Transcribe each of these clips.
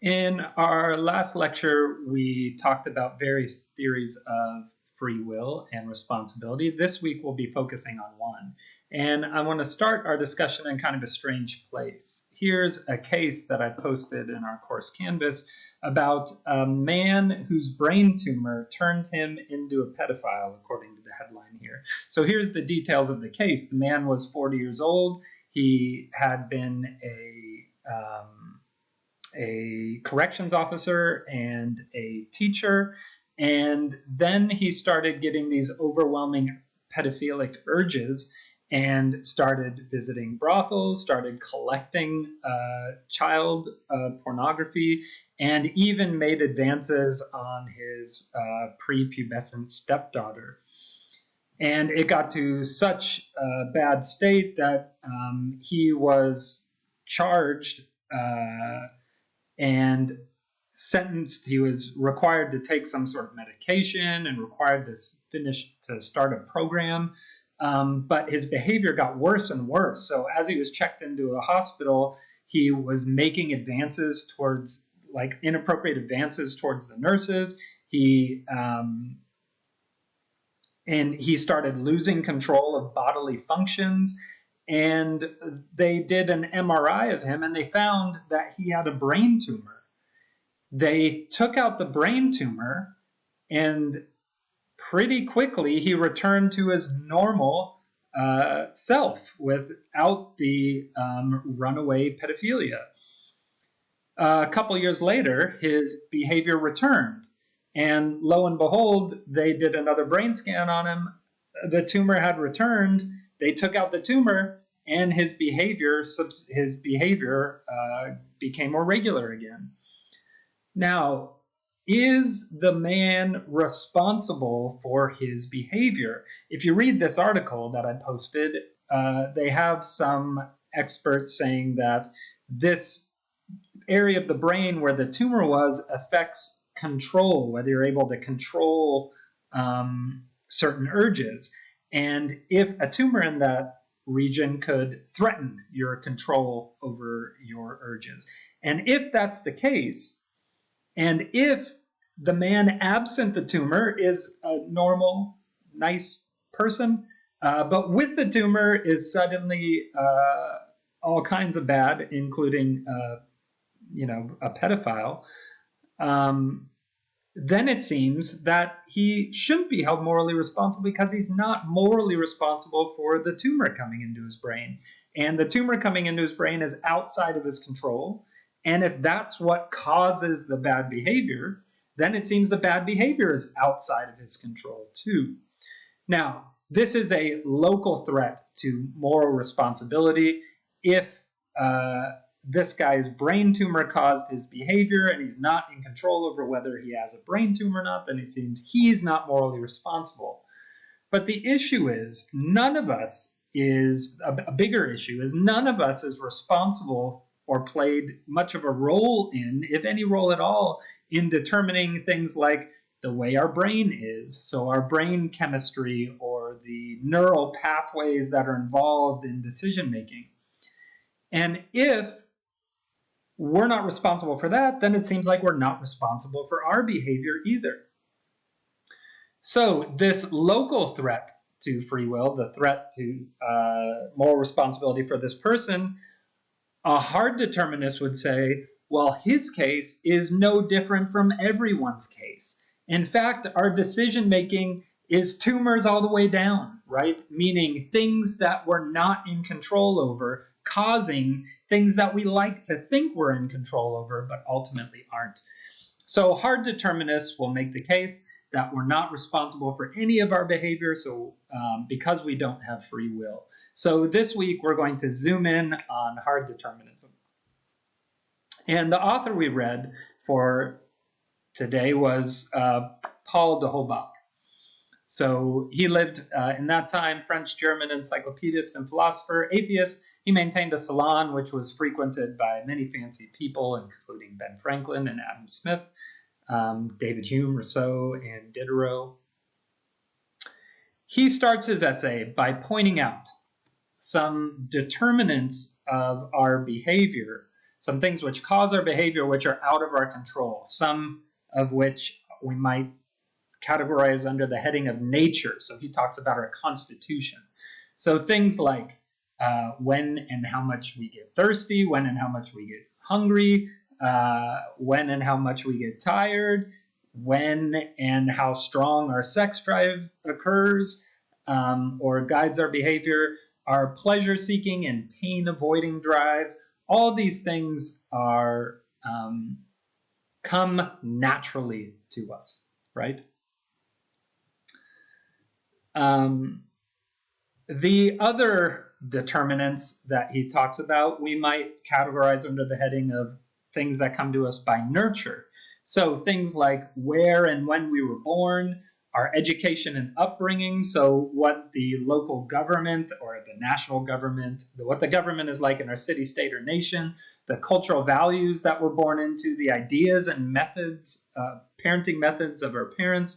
In our last lecture, we talked about various theories of free will and responsibility. This week, we'll be focusing on one. And I want to start our discussion in kind of a strange place. Here's a case that I posted in our course Canvas about a man whose brain tumor turned him into a pedophile, according to the headline here. So here's the details of the case. The man was 40 years old. He had been a corrections officer and a teacher, and then he started getting these overwhelming pedophilic urges and started visiting brothels, started collecting child pornography, and even made advances on his prepubescent stepdaughter. And it got to such a bad state that he was charged and sentenced. He was required to take some sort of medication and required to start a program. But his behavior got worse and worse. So as he was checked into a hospital, he was making advances towards, like, inappropriate advances towards the nurses. And he started losing control of bodily functions. And they did an MRI of him, and they found that he had a brain tumor. They took out the brain tumor, and pretty quickly he returned to his normal self without the runaway pedophilia. A couple years later, his behavior returned. And lo and behold, they did another brain scan on him. The tumor had returned. They took out the tumor, and his behavior became more regular again. Now, is the man responsible for his behavior? If you read this article that I posted, they have some experts saying that this area of the brain where the tumor was affects control, whether you're able to control certain urges. And if a tumor in that region could threaten your control over your urges. And if that's the case, and if the man absent the tumor is a normal, nice person, but with the tumor is suddenly all kinds of bad, including a pedophile, then it seems that he shouldn't be held morally responsible because he's not morally responsible for the tumor coming into his brain. And the tumor coming into his brain is outside of his control. And if that's what causes the bad behavior, then it seems the bad behavior is outside of his control too. Now, this is a local threat to moral responsibility. If this guy's brain tumor caused his behavior and he's not in control over whether he has a brain tumor or not, then it seems he's not morally responsible. But the issue is, a bigger issue is none of us is responsible or played much of a role in, if any role at all, in determining things like the way our brain is. So our brain chemistry or the neural pathways that are involved in decision making. And if we're not responsible for that, then it seems like we're not responsible for our behavior either. So this local threat to free will, the threat to moral responsibility for this person, a hard determinist would say, well, his case is no different from everyone's case. In fact, our decision making is tumors all the way down, right? Meaning things that we're not in control over, causing things that we like to think we're in control over, but ultimately aren't. So hard determinists will make the case that we're not responsible for any of our behavior, because we don't have free will. So this week we're going to zoom in on hard determinism. And the author we read for today was Paul de Holbach. So he lived in that time, French-German encyclopedist and philosopher, atheist. He maintained a salon which was frequented by many fancy people, including Ben Franklin and Adam Smith, David Hume, Rousseau, and Diderot. He starts his essay by pointing out some determinants of our behavior some things which cause our behavior which are out of our control, some of which we might categorize under the heading of nature. So he talks about our constitution. So things like when and how much we get thirsty, when and how much we get hungry, when and how much we get tired, when and how strong our sex drive occurs or guides our behavior, our pleasure-seeking and pain-avoiding drives. All these things are come naturally to us, right? The other determinants that he talks about, we might categorize under the heading of things that come to us by nurture. So things like where and when we were born, our education and upbringing, so what the local government or the national government, what the government is like in our city, state, or nation, the cultural values that we're born into, the ideas and methods, parenting methods of our parents,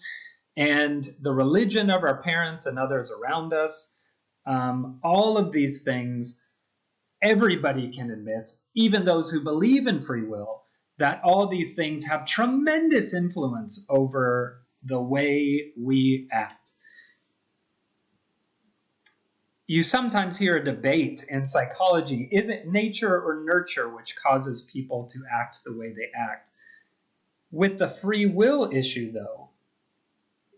and the religion of our parents and others around us. All of these things, everybody can admit, even those who believe in free will, that all these things have tremendous influence over the way we act. You sometimes hear a debate in psychology, is it nature or nurture which causes people to act the way they act? With the free will issue, though,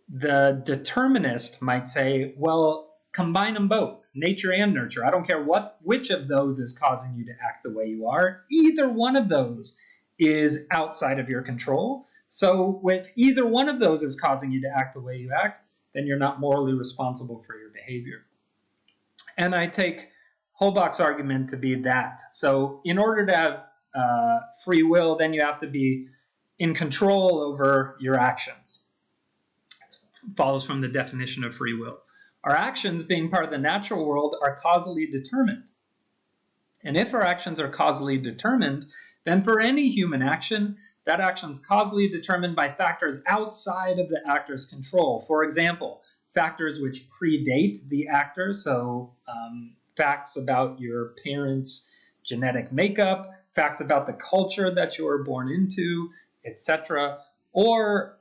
the determinist might say, well, combine them both, nature and nurture. I don't care which of those is causing you to act the way you are. Either one of those is outside of your control. So if either one of those is causing you to act the way you act, then you're not morally responsible for your behavior. And I take Holbach's argument to be that. So in order to have free will, then you have to be in control over your actions. It follows from the definition of free will. Our actions, being part of the natural world, are causally determined. And if our actions are causally determined, then for any human action, that action is causally determined by factors outside of the actor's control. For example, factors which predate the actor, so facts about your parents' genetic makeup, facts about the culture that you were born into, etc., or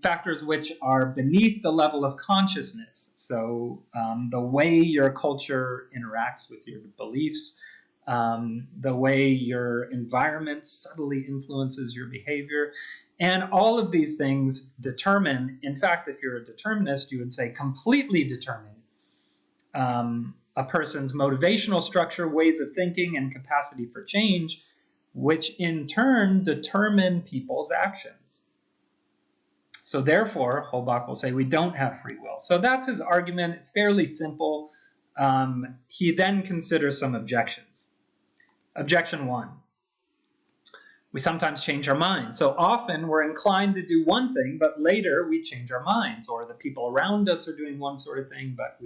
factors which are beneath the level of consciousness, so the way your culture interacts with your beliefs, the way your environment subtly influences your behavior. And all of these things determine, in fact, if you're a determinist, you would say completely determine a person's motivational structure, ways of thinking, and capacity for change, which in turn determine people's actions. So therefore, Holbach will say we don't have free will. So that's his argument, fairly simple. He then considers some objections. Objection 1. We sometimes change our minds. So often we're inclined to do one thing, but later we change our minds, or the people around us are doing one sort of thing, but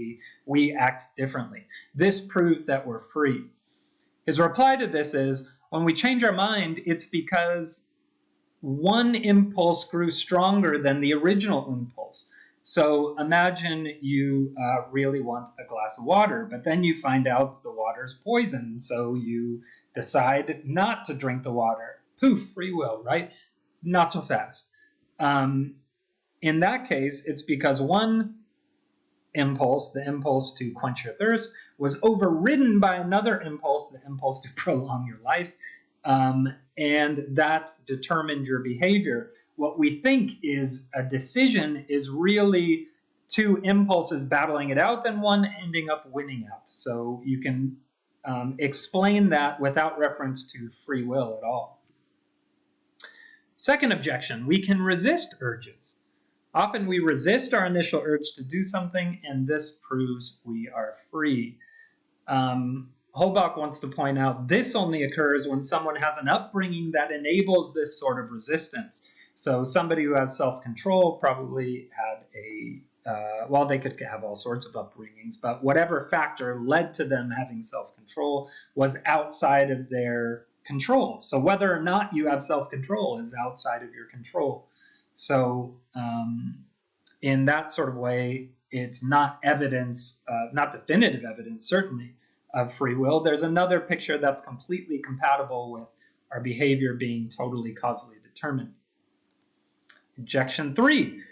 we act differently. This proves that we're free. His reply to this is, when we change our mind, it's because one impulse grew stronger than the original impulse. So imagine you really want a glass of water, but then you find out the water's poison, so you decide not to drink the water. Poof, free will, right? Not so fast. In that case, it's because one impulse, the impulse to quench your thirst, was overridden by another impulse, the impulse to prolong your life, and that determined your behavior. What we think is a decision is really two impulses battling it out and one ending up winning out. So you can explain that without reference to free will at all. Second objection, we can resist urges. Often we resist our initial urge to do something, and this proves we are free. Holbach wants to point out this only occurs when someone has an upbringing that enables this sort of resistance. So somebody who has self-control probably had well, they could have all sorts of upbringings, but whatever factor led to them having self-control was outside of their control. So whether or not you have self-control is outside of your control. So in that sort of way, it's not evidence, not definitive evidence, certainly, of free will. There's another picture that's completely compatible with our behavior being totally causally determined. Objection 3.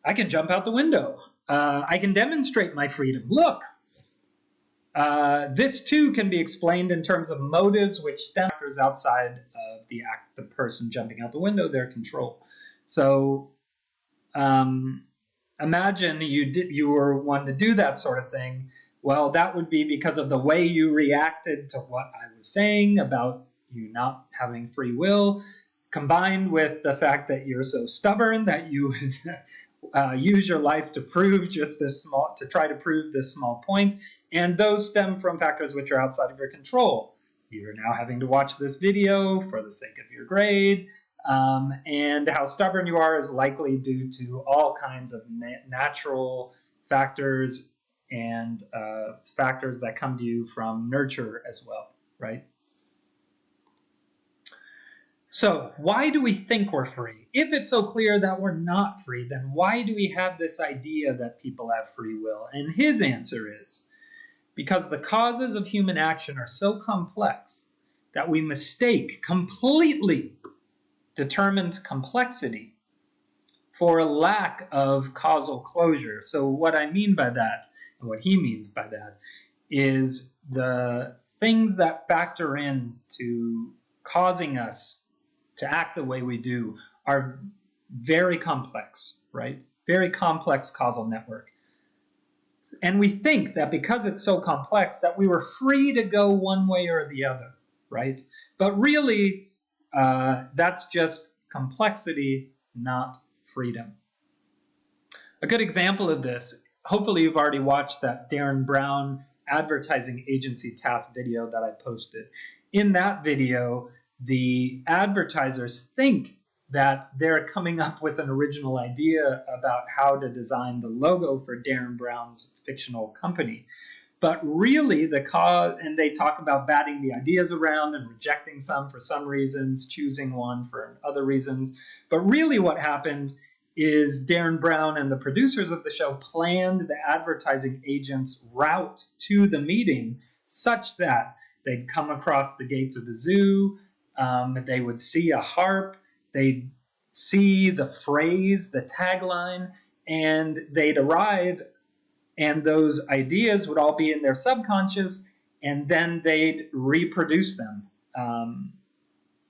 I can jump out the window. I can demonstrate my freedom. Look, this too can be explained in terms of motives which stem factors outside of the person jumping out the window, their control. So imagine you were one to do that sort of thing. Well, that would be because of the way you reacted to what I was saying about you not having free will, combined with the fact that you're so stubborn that you would use your life to prove to try to prove this small point. And those stem from factors which are outside of your control. You're now having to watch this video for the sake of your grade, and how stubborn you are is likely due to all kinds of natural factors and factors that come to you from nurture as well, right? So why do we think we're free? If it's so clear that we're not free, then why do we have this idea that people have free will? And his answer is, because the causes of human action are so complex that we mistake completely determined complexity for a lack of causal closure. So what I mean by that, and what he means by that, is the things that factor in to causing us to act the way we do are very complex, right? Very complex causal network. And we think that because it's so complex that we were free to go one way or the other, right? But really, that's just complexity, not freedom. A good example of this, hopefully you've already watched that Darren Brown advertising agency task video that I posted. In that video, the advertisers think that they're coming up with an original idea about how to design the logo for Darren Brown's fictional company. But really, and they talk about batting the ideas around and rejecting some for some reasons, choosing one for other reasons. But really what happened is Darren Brown and the producers of the show planned the advertising agent's route to the meeting such that they'd come across the gates of the zoo, they would see a harp, they'd see the phrase, the tagline, and they'd arrive, and those ideas would all be in their subconscious, and then they'd reproduce them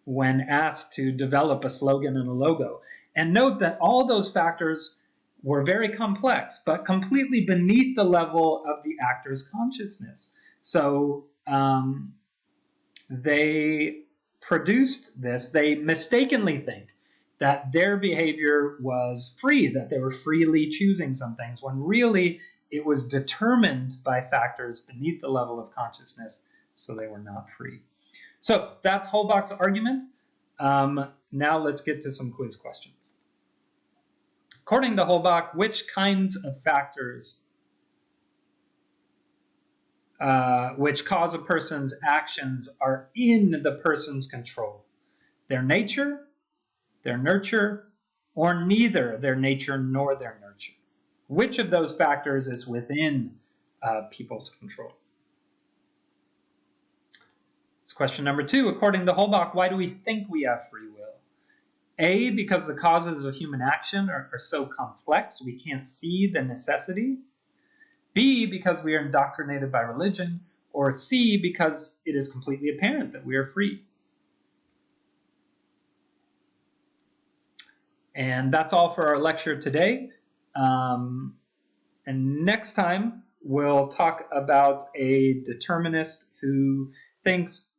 when asked to develop a slogan and a logo. And note that all those factors were very complex, but completely beneath the level of the actor's consciousness. So they produced this. They mistakenly think that their behavior was free, that they were freely choosing some things, when really it was determined by factors beneath the level of consciousness, so they were not free. So that's Holbach's argument. Now let's get to some quiz questions. According to Holbach, which kinds of factors which cause a person's actions are in the person's control? Their nature, their nurture, or neither their nature nor their nurture? Which of those factors is within people's control? It's question number 2. According to Holbach, why do we think we have free will? A, because the causes of human action are so complex we can't see the necessity. B, because we are indoctrinated by religion. Or C, because it is completely apparent that we are free. And that's all for our lecture today. And next time, we'll talk about a determinist who thinks,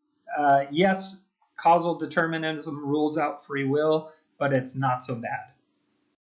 yes, causal determinism rules out free will, but it's not so bad.